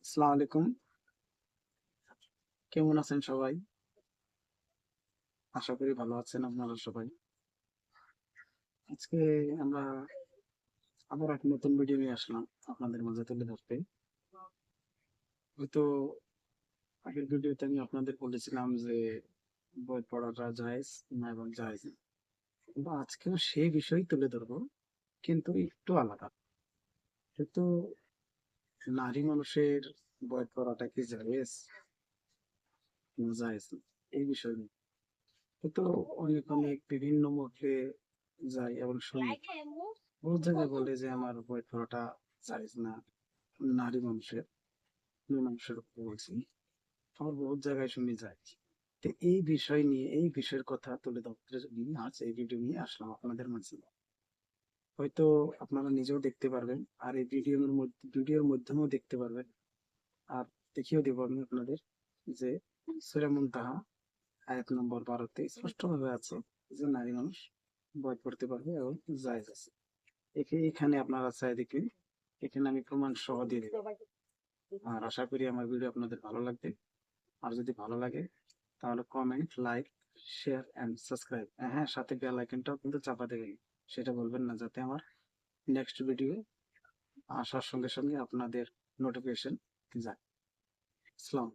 আসসালামু আলাইকুম। কেমন আছেন সবাই? আশা করি ভালো আছেন আপনারা সবাই। আজকে আমরা আবার এক নতুন ভিডিও নিয়ে আসলাম আপনাদের মাঝে তুলে ধরতে। হয়তো আগের ভিডিওতে আমি আপনাদের বলেছিলাম যে বই পড়াটা জায়েজ না এবং জায়েজ না। কিন্তু আজকেও সেই বিষয় তুলে ধরবো, কিন্তু একটু আলাদা। কিন্তু নারী মানুষের বই পড়াটা কি জায়েজ না জায়েজ না, এই বিষয় নিয়ে। কিন্তু অনেক অনেক বিভিন্ন মতে যাই এবং শুনি, বহুত জায়গায় বলে যে আমার বই পড়াটা জায়েজ না, নারী মানুষের, মেয়ে মানুষের উপর বলছি। আমার বহুত জায়গায় শুনি যায়। তো এই বিষয় নিয়ে, এই বিষয়ের কথা তুলে ধরতে জন্য আজ এই ভিডিও নিয়ে আসলাম আপনাদের মাঝে। হয়তো আপনারা নিজেও দেখতে পারবেন, আর এই ভিডিওর মাধ্যমেও দেখতে পারবেন। আর দেখিয়েও দেবো আমি আপনাদের যে সূরা মুনতাহা আয়াত নম্বর 12-তে স্পষ্টভাবে আছে যে নারী মানুষ বই পড়তে পারবে এবং জায়েজ আছে। এখানে আপনারা চাই দেখবেন, এখানে আমি প্রমাণ সহ দিয়ে দেবো। আর আশা করি আমার ভিডিও আপনাদের ভালো লাগবে। আর যদি ভালো লাগে তাহলে comment, like, share and subscribe, হ্যাঁ সাথে বেল আইকনটাও কিন্তু চাপা দেবেন। সেটা বলবেন না, যাতে আমার নেক্সট ভিডিও আসার সঙ্গে সঙ্গে আপনাদের নোটিফিকেশন যায়। আসসালাম।